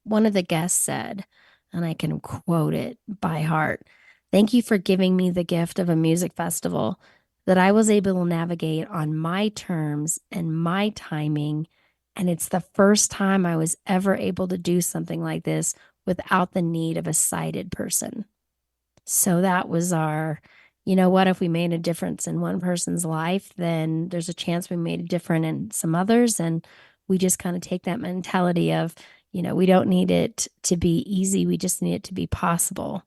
One of the guests said, and I can quote it by heart, "Thank you for giving me the gift of a music festival that I was able to navigate on my terms and my timing. And it's the first time I was ever able to do something like this without the need of a sighted person." So that was our, what if we made a difference in one person's life, then there's a chance we made a difference in some others. And we just kind of take that mentality of, we don't need it to be easy. We just need it to be possible.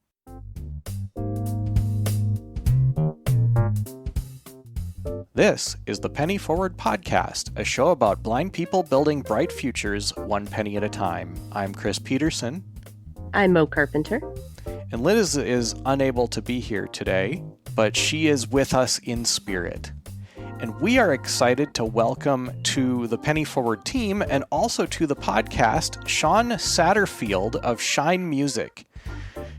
This is the Penny Forward Podcast, a show about blind people building bright futures one penny at a time. I'm Chris Peterson. I'm Mo Carpenter. And Liz is unable to be here today, but she is with us in spirit. And we are excited to welcome to the Penny Forward team and also to the podcast, Shawn Satterfield of Shine Music.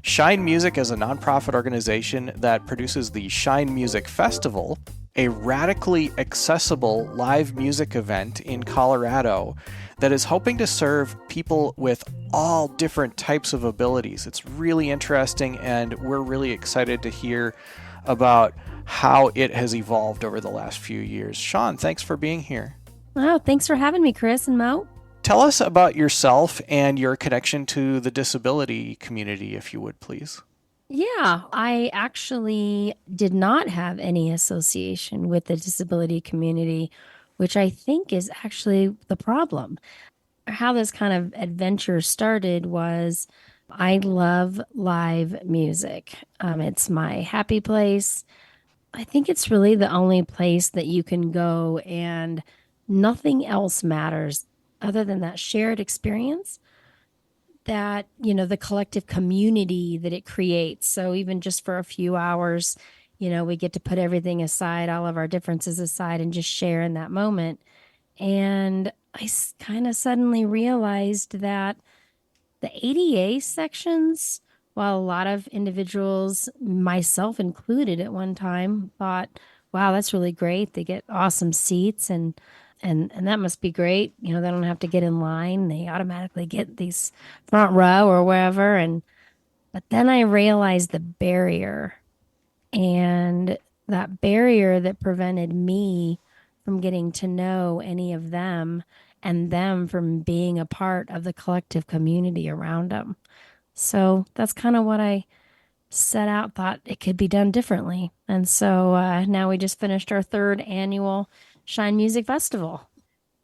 Shine Music is a nonprofit organization that produces the Shine Music Festival, a radically accessible live music event in Colorado that is hoping to serve people with all different types of abilities. It's really interesting, and we're really excited to hear about how it has evolved over the last few years. Shawn, thanks for being here. Oh, thanks for having me, Chris and Mo. Tell us about yourself and your connection to the disability community, if you would, please. Yeah, I actually did not have any association with the disability community, which I think is actually the problem. How this kind of adventure started was I love live music. It's my happy place. I think it's really the only place that you can go and nothing else matters other than that shared experience, that, the collective community that it creates. So even just for a few hours, we get to put everything aside, all of our differences aside, and just share in that moment. And I kind of suddenly realized that the ADA sections, while a lot of individuals, myself included at one time, thought, wow, that's really great. They get awesome seats and that must be great. They don't have to get in line. They automatically get these front row or wherever. But then I realized the barrier, and that barrier that prevented me from getting to know any of them and them from being a part of the collective community around them. So that's kind of what I set out, thought it could be done differently. And so now we just finished our third annual Shine Music Festival.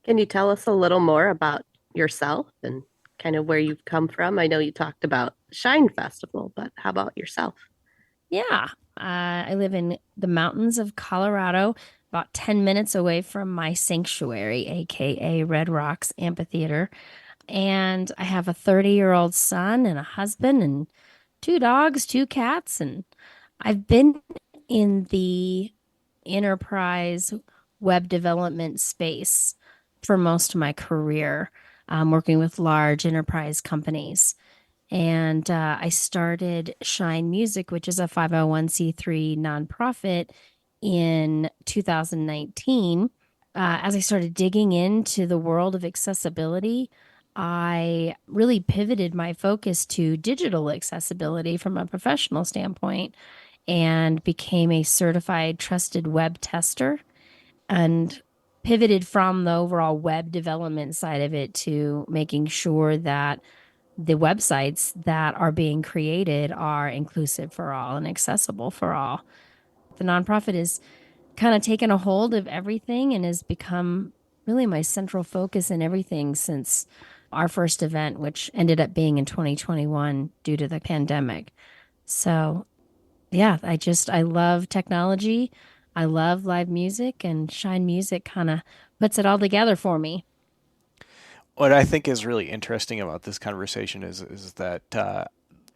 Can you tell us a little more about yourself and kind of where you've come from? I know you talked about Shine Festival, but how about yourself? Yeah, I live in the mountains of Colorado, about 10 minutes away from my sanctuary, aka Red Rocks Amphitheater. And I have a 30-year-old son and a husband and two dogs, two cats. And I've been in the enterprise web development space for most of my career, working with large enterprise companies. And I started Shine Music, which is a 501(c)(3) nonprofit, in 2019. As I started digging into the world of accessibility, I really pivoted my focus to digital accessibility from a professional standpoint and became a certified trusted web tester and pivoted from the overall web development side of it to making sure that the websites that are being created are inclusive for all and accessible for all. The nonprofit is kind of taken a hold of everything and has become really my central focus in everything since our first event, which ended up being in 2021 due to the pandemic. So, yeah, I love technology. I love live music, and Shine Music kind of puts it all together for me. What I think is really interesting about this conversation is that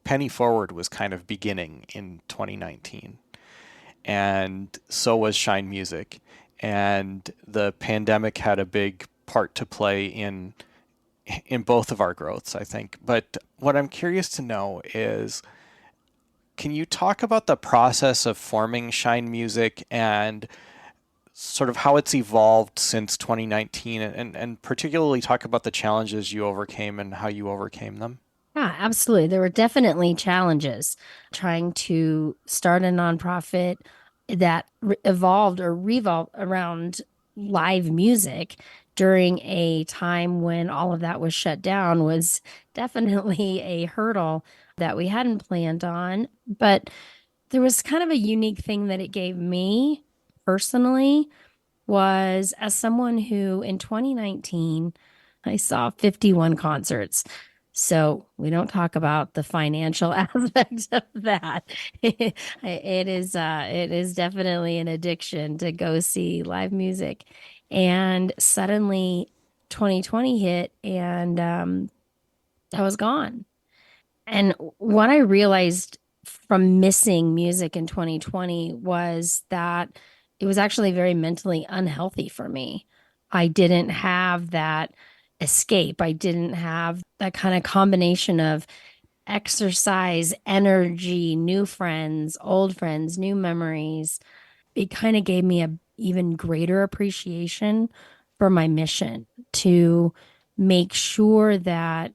Penny Forward was kind of beginning in 2019, and so was Shine Music, and the pandemic had a big part to play in both of our growths, I think. But what I'm curious to know is, can you talk about the process of forming Shine Music and sort of how it's evolved since 2019 and particularly talk about the challenges you overcame and how you overcame them. Yeah, absolutely. There were definitely challenges trying to start a nonprofit that evolved or revolved around live music during a time when all of that was shut down was definitely a hurdle that we hadn't planned on. But there was kind of a unique thing that it gave me personally was as someone who in 2019 I saw 51 concerts. So we don't talk about the financial aspect of that. It is definitely an addiction to go see live music. And suddenly 2020 hit and I was gone. And what I realized from missing music in 2020 was that it was actually very mentally unhealthy for me. I didn't have that escape. I didn't have that kind of combination of exercise, energy, new friends, new memories. It kind of gave me a even greater appreciation for my mission to make sure that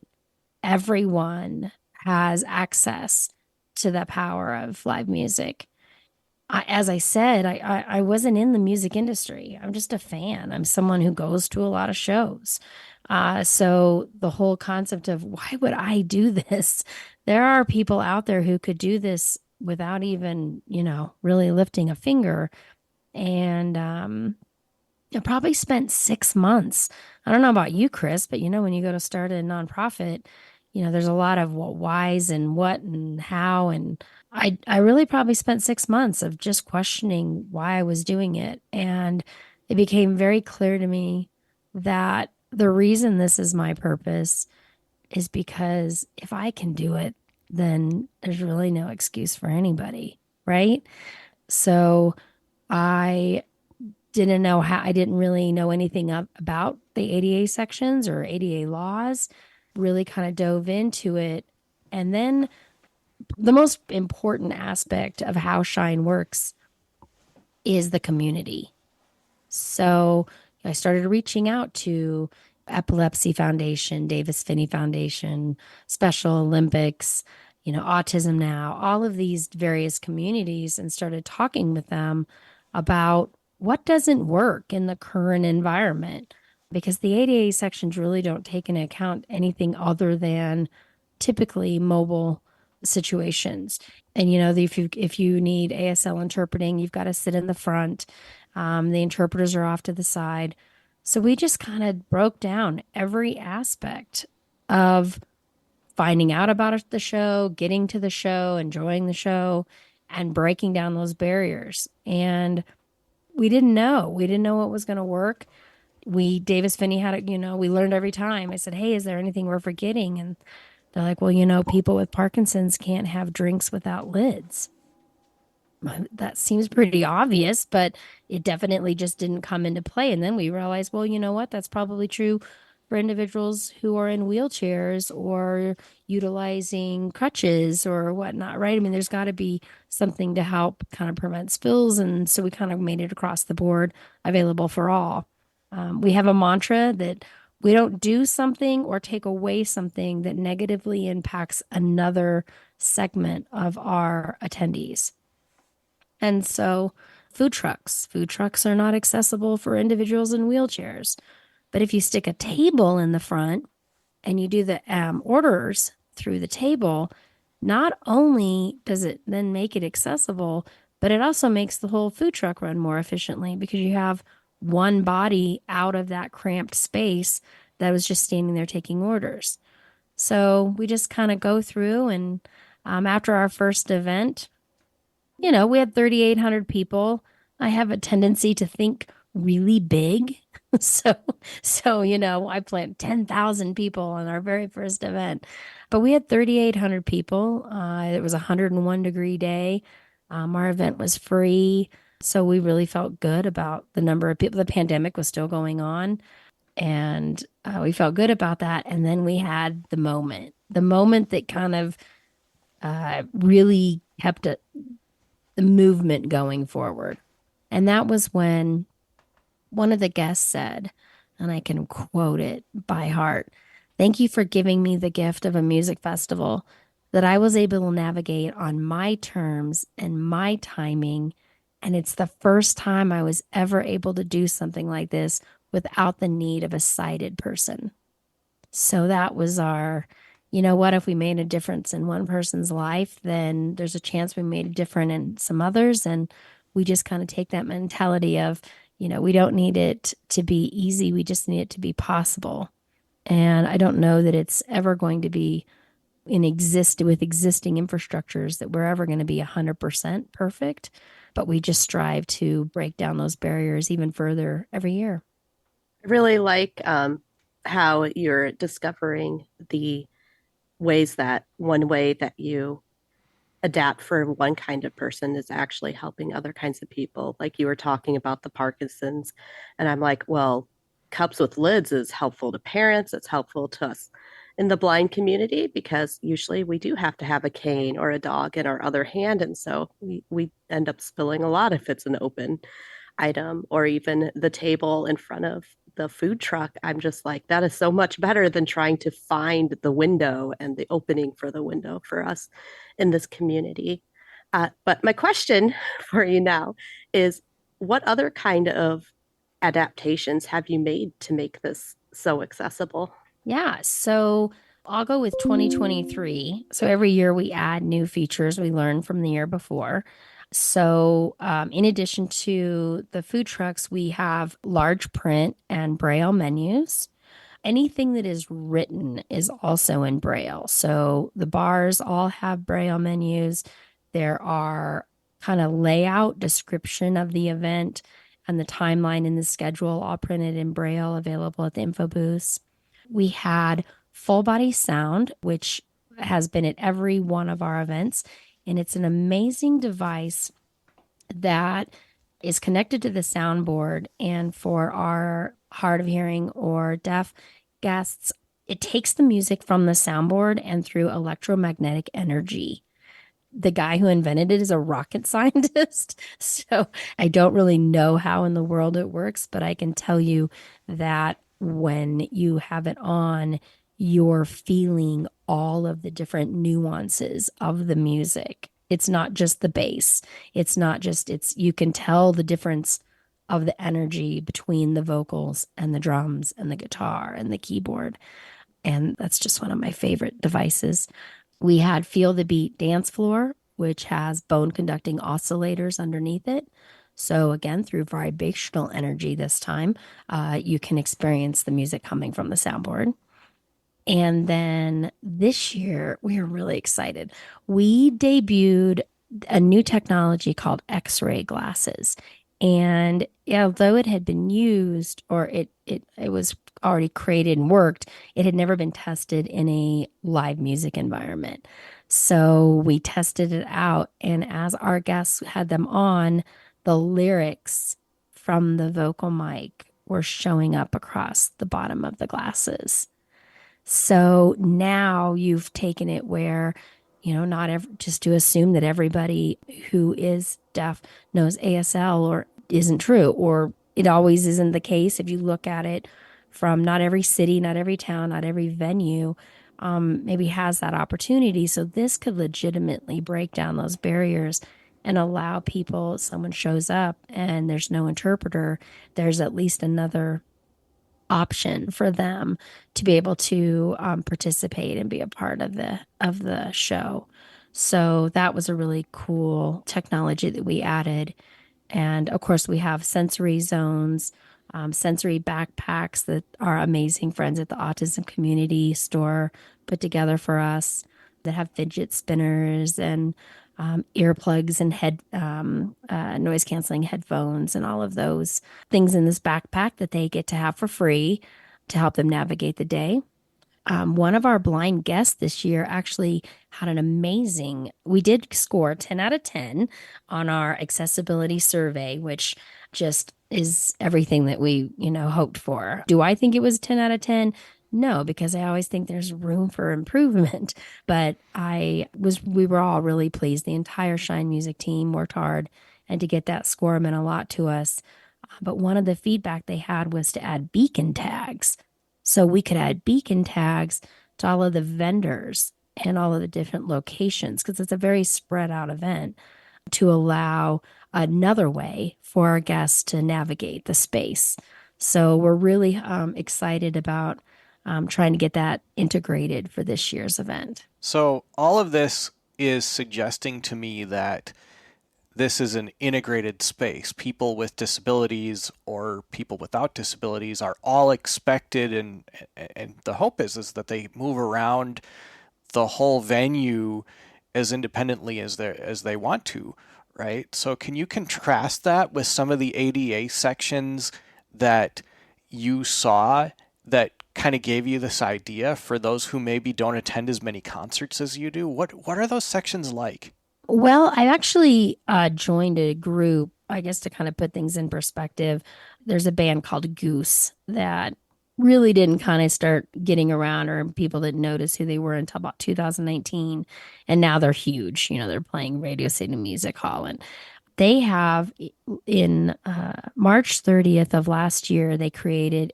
everyone has access to the power of live music. As I said, I wasn't in the music industry. I'm just a fan. I'm someone who goes to a lot of shows. So the whole concept of why would I do this? There are people out there who could do this without even, really lifting a finger. And I probably spent 6 months. I don't know about you, Chris, but when you go to start a nonprofit, there's a lot of what whys and what and how. And I really probably spent 6 months of just questioning why I was doing it. And it became very clear to me that the reason this is my purpose is because if I can do it, then there's really no excuse for anybody, right? So I I didn't really know anything about the ADA sections or ADA laws, really kind of dove into it. And then the most important aspect of how Shine works is the community. So I started reaching out to Epilepsy Foundation, Davis Finney Foundation, Special Olympics, Autism Now, all of these various communities, and started talking with them about what doesn't work in the current environment. Because the ADA sections really don't take into account anything other than typically mobile situations. And if you need ASL interpreting, you've got to sit in the front. The interpreters are off to the side. So we just kind of broke down every aspect of finding out about the show, getting to the show, enjoying the show, and breaking down those barriers. And we didn't know. We didn't know what was going to work. Davis Finney had it, we learned every time. I said, hey, is there anything we're forgetting? And they're like, well, people with Parkinson's can't have drinks without lids. That seems pretty obvious, but it definitely just didn't come into play. And then we realized, well, you know what? That's probably true for individuals who are in wheelchairs or utilizing crutches or whatnot, right? I mean, there's got to be something to help kind of prevent spills. And so we kind of made it across the board available for all. We have a mantra that we don't do something or take away something that negatively impacts another segment of our attendees. And so food trucks are not accessible for individuals in wheelchairs. But if you stick a table in the front and you do the orders through the table, not only does it then make it accessible, but it also makes the whole food truck run more efficiently because you have one body out of that cramped space that was just standing there taking orders. So we just kind of go through and after our first event, we had 3,800 people. I have a tendency to think really big. So, I planned 10,000 people on our very first event, but we had 3,800 people. It was a 101-degree day. Our event was free. So we really felt good about the number of people. The pandemic was still going on, and we felt good about that. And then we had the moment that kind of really kept the movement going forward. And that was when One of the guests said, and I can quote it by heart, "Thank you for giving me the gift of a music festival that I was able to navigate on my terms and my timing. And it's the first time I was ever able to do something like this without the need of a sighted person." So that was our, what if we made a difference in one person's life, then there's a chance we made a difference in some others. And we just kind of take that mentality of, we don't need it to be easy. We just need it to be possible. And I don't know that it's ever going to be with existing infrastructures that we're ever going to be 100% perfect, but we just strive to break down those barriers even further every year. I really like how you're discovering the ways that one way that you adapt for one kind of person is actually helping other kinds of people. Like you were talking about the Parkinson's, and I'm like, well, cups with lids is helpful to parents, it's helpful to us in the blind community because usually we do have to have a cane or a dog in our other hand. And so we end up spilling a lot if it's an open item or even the table in front of the food truck. I'm just like, that is so much better than trying to find the window and the opening for the window for us in this community. But my question for you now is what other kind of adaptations have you made to make this so accessible? Yeah. So I'll go with 2023. So every year we add new features we learn from the year before. So, in addition to the food trucks, we have large print and braille menus. Anything that is written is also in braille. So the bars all have braille menus. There are kind of layout description of the event and the timeline in the schedule all printed in braille available at the info booths. We had full body sound, which has been at every one of our events. And it's an amazing device that is connected to the soundboard. And for our hard of hearing or deaf guests, it takes the music from the soundboard and through electromagnetic energy. The guy who invented it is a rocket scientist. So I don't really know how in the world it works, but I can tell you that when you have it on, you're feeling all of the different nuances of the music. It's not just the bass. It's not just, you can tell the difference of the energy between the vocals and the drums and the guitar and the keyboard. And that's just one of my favorite devices. We had Feel the Beat Dance Floor, which has bone conducting oscillators underneath it. So, again, through vibrational energy this time, you can experience the music coming from the soundboard. And then this year, we are really excited. We debuted a new technology called X-ray glasses. And although it had been used or it was already created and worked, it had never been tested in a live music environment. So we tested it out. And as our guests had them on, the lyrics from the vocal mic were showing up across the bottom of the glasses. So now you've taken it where, not just to assume that everybody who is deaf knows ASL or isn't true, or it always isn't the case. If you look at it from not every city, not every town, not every venue, maybe has that opportunity. So this could legitimately break down those barriers and allow people, someone shows up and there's no interpreter, there's at least another option for them to be able to participate and be a part of the show. So that was a really cool technology that we added. And of course, we have sensory zones, sensory backpacks that our amazing friends at the Autism Community Store put together for us that have fidget spinners and earplugs and noise canceling headphones and all of those things in this backpack that they get to have for free to help them navigate the day. One of our blind guests this year actually had we did score 10 out of 10 on our accessibility survey, which just is everything that we, hoped for. Do I think it was 10 out of 10? No, because I always think there's room for improvement. But we were all really pleased. The entire Shine Music team worked hard, and to get that score meant a lot to us. But one of the feedback they had was to add beacon tags. So we could add beacon tags to all of the vendors and all of the different locations because it's a very spread out event to allow another way for our guests to navigate the space. So we're really excited about trying to get that integrated for this year's event. So all of this is suggesting to me that this is an integrated space. People with disabilities or people without disabilities are all expected, and the hope is that they move around the whole venue as independently as they want to, right? So can you contrast that with some of the ADA sections that you saw that kind of gave you this idea for those who maybe don't attend as many concerts as you do? What are those sections like? Well, I actually joined a group, I guess, to kind of put things in perspective. There's a band called Goose that really didn't kind of start getting around, or people didn't notice who they were until about 2019. And now they're huge. They're playing Radio City Music Hall. And they have, in March 30th of last year, they created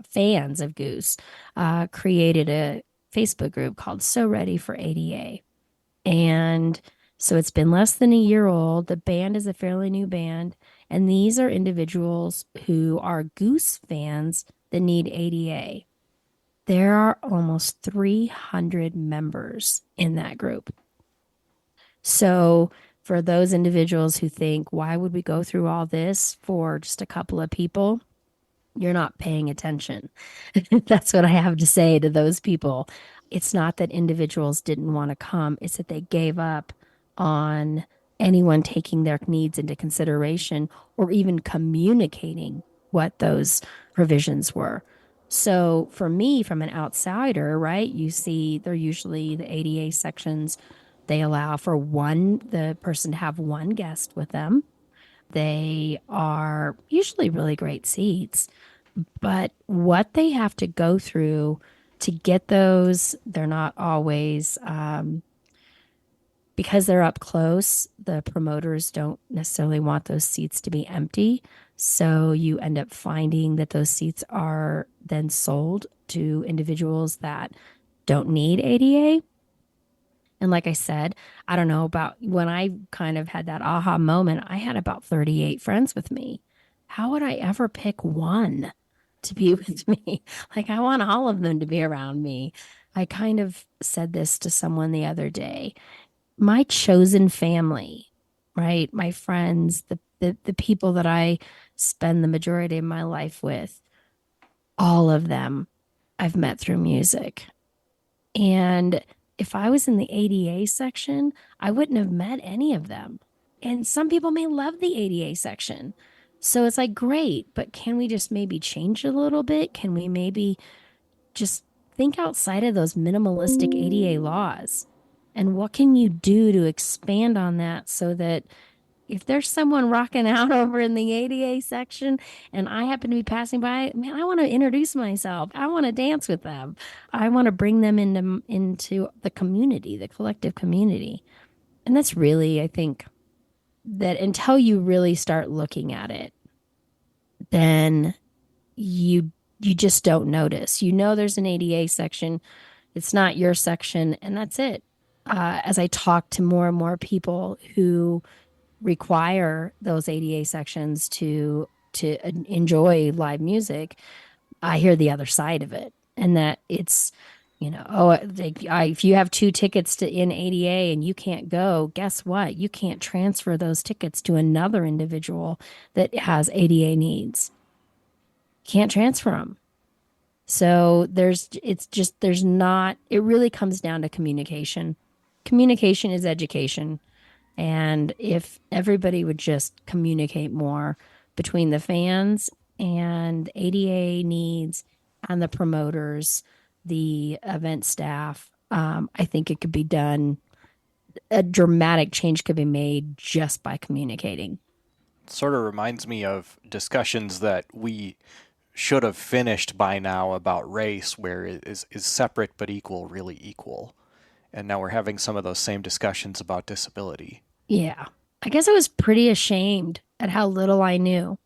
fans of Goose, created a Facebook group called So Ready for ADA. And so it's been less than a year old. The band is a fairly new band. And these are individuals who are Goose fans that need ADA. There are almost 300 members in that group. So for those individuals who think, why would we go through all this for just a couple of people? You're not paying attention. That's what I have to say to those people. It's not that individuals didn't want to come, it's that they gave up on anyone taking their needs into consideration or even communicating what those provisions were. So for me, from an outsider, right, you see they're usually the ADA sections, they allow for the person to have one guest with them. They are usually really great seats. But what they have to go through to get those, they're not always, because they're up close, the promoters don't necessarily want those seats to be empty. So you end up finding that those seats are then sold to individuals that don't need ADA. And like I said, I don't know about when I kind of had that aha moment, I had about 38 friends with me. How would I ever pick one to be with me? Like, I want all of them to be around me. I kind of said this to someone the other day. My chosen family, right? My friends, the people that I spend the majority of my life with, all of them I've met through music. And if I was in the ADA section, I wouldn't have met any of them. And some people may love the ADA section. So it's like, great, but can we just maybe change it a little bit? Can we maybe just think outside of those minimalistic ADA laws? And what can you do to expand on that so that if there's someone rocking out over in the ADA section and I happen to be passing by, man, I want to introduce myself. I want to dance with them. I want to bring them into the community, the collective community. And that's really, I think, that until you really start looking at it, then you just don't notice. There's an ADA section. It's not your section, and that's it. As I talk to more and more people who require those ADA sections to enjoy live music, I hear the other side of it, and that it's if you have two tickets to in ADA and you can't go, guess what? You can't transfer those tickets to another individual that has ADA needs. Can't transfer them. So there's not, it really comes down to communication. Communication is education. And if everybody would just communicate more between the fans and ADA needs and the promoters, the event staff, I think it could be done. A dramatic change could be made just by communicating. Sort of reminds me of discussions that we should have finished by now about race, where it is separate but equal, really equal. And now we're having some of those same discussions about disability. Yeah. I guess I was pretty ashamed at how little I knew.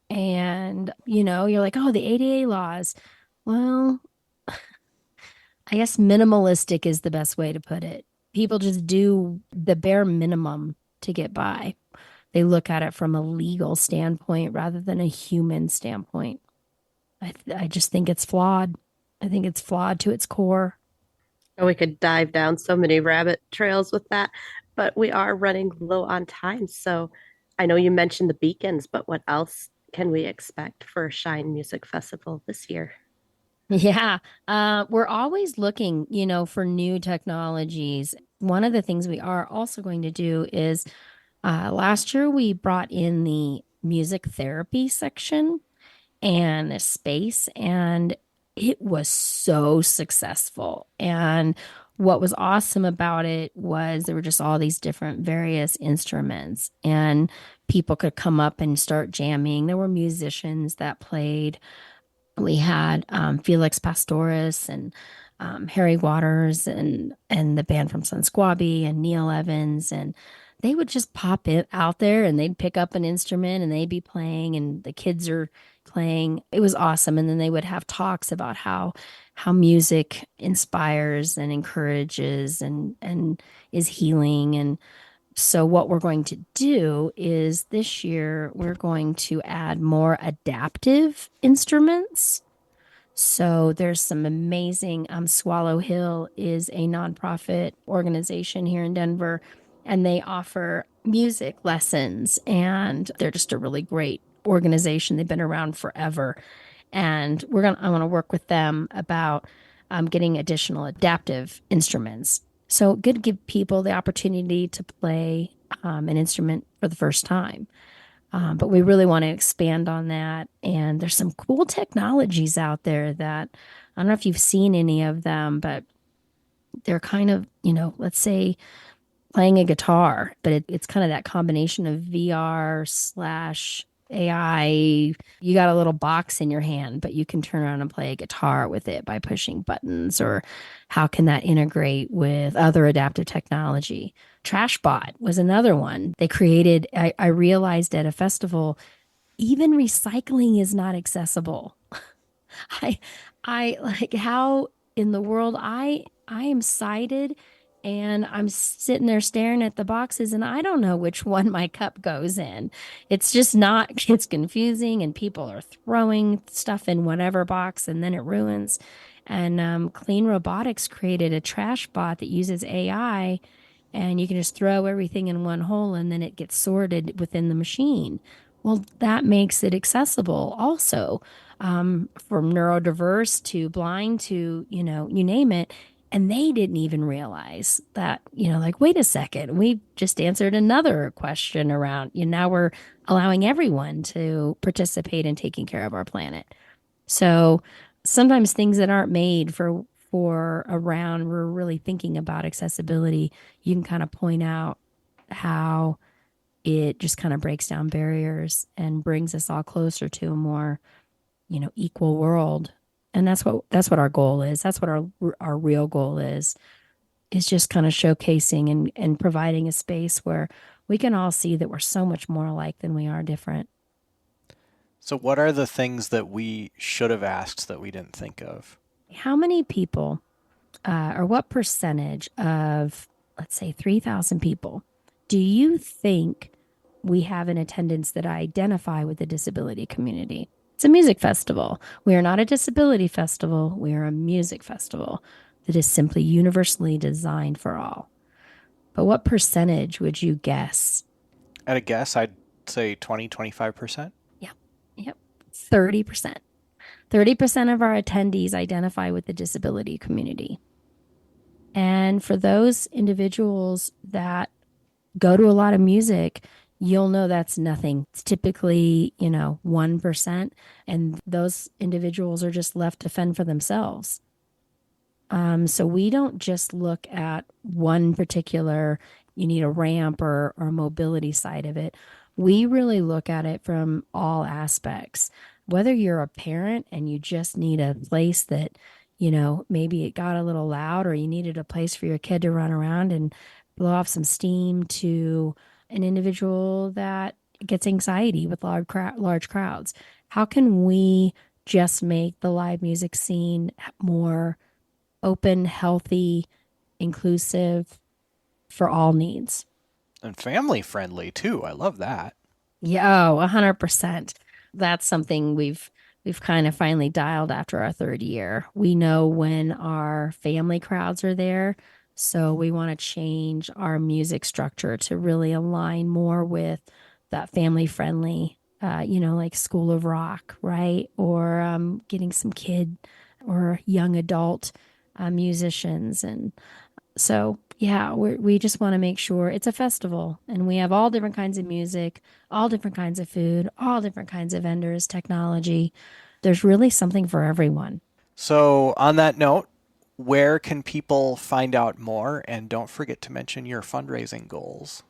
And, you're like, oh, the ADA laws. Well, I guess minimalistic is the best way to put it. People just do the bare minimum to get by. They look at it from a legal standpoint rather than a human standpoint. I just think it's flawed. I think it's flawed to its core. And we could dive down so many rabbit trails with that, but we are running low on time. So I know you mentioned the beacons, but what else can we expect for Shine Music Festival this year? Yeah, we're always looking, for new technologies. One of the things we are also going to do is last year we brought in the music therapy section and a space, and it was so successful. And what was awesome about it was there were just all these different various instruments, and people could come up and start jamming. There were musicians that played. We had Felix Pastoris and Harry Waters and the band from Sun Squabby and Neil Evans, and they would just pop it out there and they'd pick up an instrument and they'd be playing and the kids are playing. It was awesome. And then they would have talks about how music inspires and encourages and is healing. And so what we're going to do is this year we're going to add more adaptive instruments. So there's some amazing, Swallow Hill is a nonprofit organization here in Denver, and they offer music lessons, and they're just a really great organization. They've been around forever, and I want to work with them about getting additional adaptive instruments. So good to give people the opportunity to play an instrument for the first time. But we really want to expand on that. And there's some cool technologies out there that I don't know if you've seen any of them, but they're kind of, let's say playing a guitar, but it's kind of that combination of VR slash AI. You got a little box in your hand, but you can turn around and play a guitar with it by pushing buttons, or how can that integrate with other adaptive technology? Trashbot was another one. They created, I realized at a festival, even recycling is not accessible. I I like how in the world I am sighted and I'm sitting there staring at the boxes and I don't know which one my cup goes in. It's just not, it's confusing and people are throwing stuff in whatever box and then it ruins. And Clean Robotics created a trash bot that uses AI, and you can just throw everything in one hole and then it gets sorted within the machine. Well, that makes it accessible also, from neurodiverse to blind to, you name it. And they didn't even realize that, like, wait a second, we just answered another question around, now we're allowing everyone to participate in taking care of our planet. So sometimes things that aren't made for around, we're really thinking about accessibility. You can kind of point out how it just kind of breaks down barriers and brings us all closer to a more, equal world. And that's what our goal is. That's what our real goal is just kind of showcasing and providing a space where we can all see that we're so much more alike than we are different. So, what are the things that we should have asked that we didn't think of? How many people, or what percentage of, let's say, 3,000 people, do you think we have in attendance that identify with the disability community? It's a music festival. We are not a disability festival. We are a music festival that is simply universally designed for all. But what percentage would you guess? At a guess, I'd say 20-25%. Yeah. Yep. 30%. 30% of our attendees identify with the disability community. And for those individuals that go to a lot of music, you'll know that's nothing. It's typically, 1%. And those individuals are just left to fend for themselves. So we don't just look at one particular, you need a ramp or mobility side of it. We really look at it from all aspects. Whether you're a parent and you just need a place that, maybe it got a little loud or you needed a place for your kid to run around and blow off some steam, to an individual that gets anxiety with large crowds. How can we just make the live music scene more open, healthy, inclusive for all needs? And family friendly too. I love that. Yeah, oh, 100%. That's something we've kind of finally dialed after our third year. We know when our family crowds are there, so we want to change our music structure to really align more with that family friendly, like School of Rock, right? Or getting some kid or young adult musicians and so, yeah, we just want to make sure it's a festival and we have all different kinds of music, all different kinds of food, all different kinds of vendors, technology. There's really something for everyone. So, on that note, where can people find out more? And don't forget to mention your fundraising goals.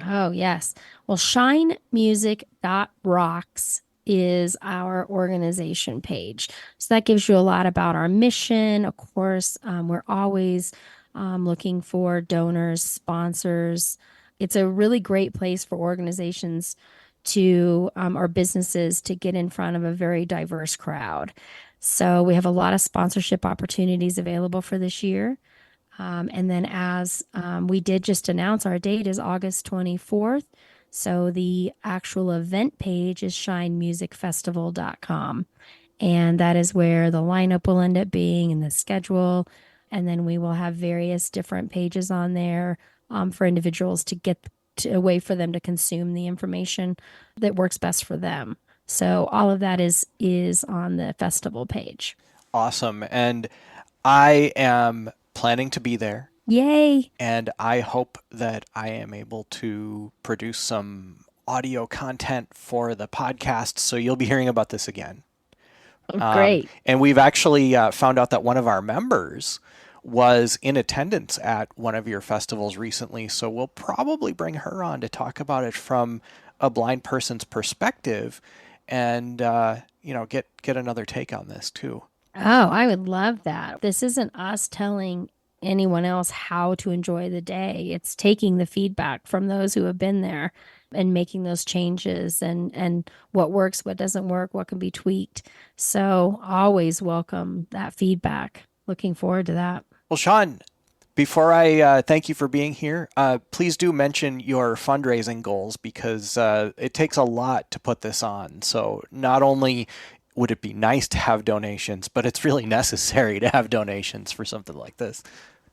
Oh, yes. Well, shinemusic.rocks is our organization page. So that gives you a lot about our mission. Of course, we're always looking for donors, sponsors. It's a really great place for organizations to, or businesses to get in front of a very diverse crowd. So we have a lot of sponsorship opportunities available for this year. And then, as we did just announce, our date is August 24th. So the actual event page is shinemusicfestival.com. And that is where the lineup will end up being and the schedule. And then we will have various different pages on there for individuals to get to, a way for them to consume the information that works best for them. So all of that is on the festival page. Awesome. And I am planning to be there. Yay! And I hope that I am able to produce some audio content for the podcast. So you'll be hearing about this again. Oh, great. And we've actually found out that one of our members was in attendance at one of your festivals recently. So we'll probably bring her on to talk about it from a blind person's perspective and, get another take on this too. Oh, I would love that. This isn't us telling anyone else how to enjoy the day. It's taking the feedback from those who have been there and making those changes and what works, what doesn't work, what can be tweaked. So always welcome that feedback. Looking forward to that. Well, Shawn, before I thank you for being here, please do mention your fundraising goals because it takes a lot to put this on. So not only would it be nice to have donations, but it's really necessary to have donations for something like this.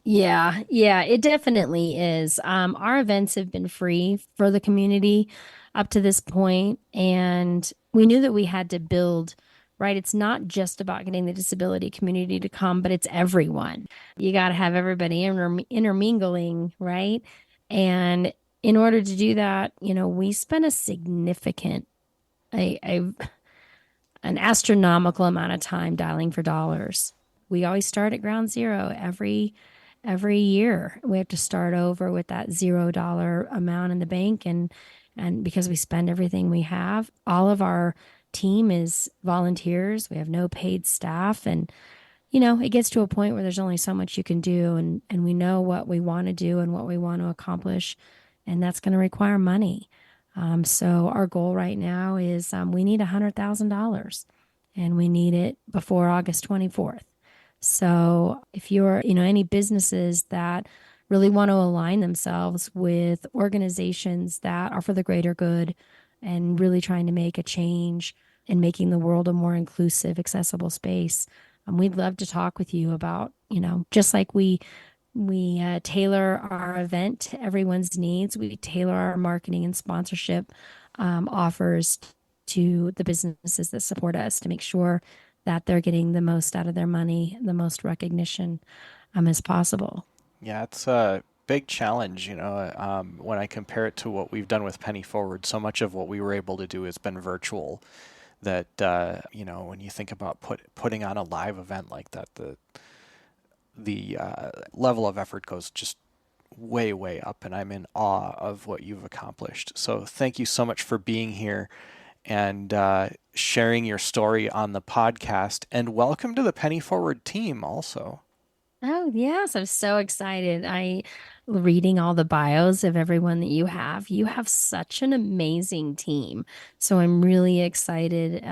Yeah, it definitely is. Our events have been free for the community up to this point, and we knew that we had to build, right? It's not just about getting the disability community to come, but it's everyone. You got to have everybody intermingling, right? And in order to do that, we spent a significant, a an astronomical amount of time dialing for dollars. We always start at ground zero every year. We have to start over with that $0 amount in the bank and because we spend everything we have, all of our team is volunteers. We have no paid staff and it gets to a point where there's only so much you can do and we know what we want to do and what we want to accomplish and that's going to require money. So our goal right now is we need $100,000 and we need it before August 24th. So if you're, any businesses that really want to align themselves with organizations that are for the greater good and really trying to make a change and making the world a more inclusive, accessible space, we'd love to talk with you about, just like we tailor our event to everyone's needs. We tailor our marketing and sponsorship offers to the businesses that support us to make sure that they're getting the most out of their money, the most recognition as possible. Yeah, it's a big challenge, when I compare it to what we've done with Penny Forward. So much of what we were able to do has been virtual. That when you think about putting on a live event like that, the level of effort goes just way, way up, and I'm in awe of what you've accomplished. So thank you so much for being here and sharing your story on the podcast. And welcome to the Penny Forward team also. Oh, yes, I'm so excited. reading all the bios of everyone that you have. You have such an amazing team. So I'm really excited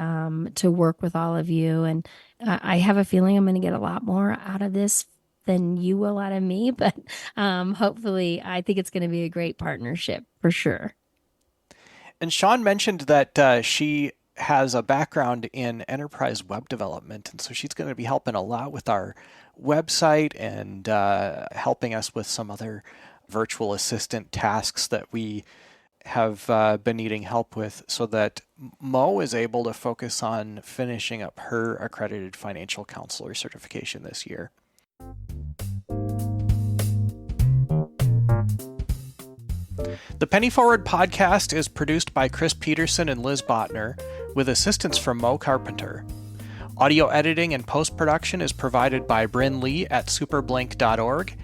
to work with all of you. And I have a feeling I'm going to get a lot more out of this than you will out of me. But hopefully, I think it's going to be a great partnership for sure. And Shawn mentioned that she has a background in enterprise web development, and so she's going to be helping a lot with our website and helping us with some other virtual assistant tasks that we have been needing help with, so that Mo is able to focus on finishing up her accredited financial counselor certification this year. The Penny Forward podcast is produced by Chris Peterson and Liz Botner, with assistance from Mo Carpenter. Audio editing and post-production is provided by Brynn Lee at superblink.org.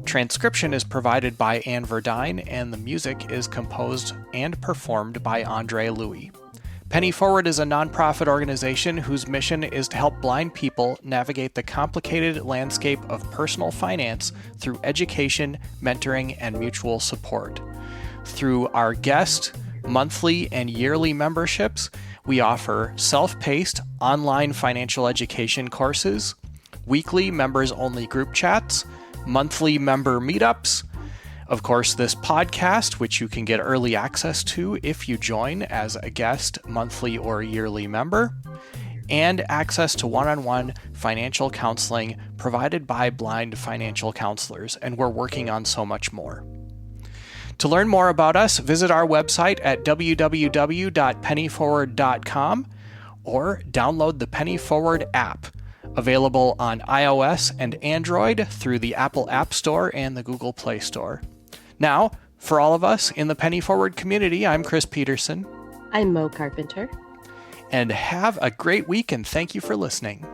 Transcription is provided by Anne Verduin, and the music is composed and performed by Andre Louis. Penny Forward is a nonprofit organization whose mission is to help blind people navigate the complicated landscape of personal finance through education, mentoring, and mutual support. Through our guest, monthly, and yearly memberships, we offer self-paced online financial education courses, weekly members-only group chats, monthly member meetups, of course, this podcast, which you can get early access to if you join as a guest, monthly or yearly member, and access to one-on-one financial counseling provided by blind financial counselors, and we're working on so much more. To learn more about us, visit our website at www.pennyforward.com or download the Penny Forward app, available on iOS and Android through the Apple App Store and the Google Play Store. Now, for all of us in the Penny Forward community, I'm Chris Peterson. I'm Mo Carpenter. And have a great week, and thank you for listening.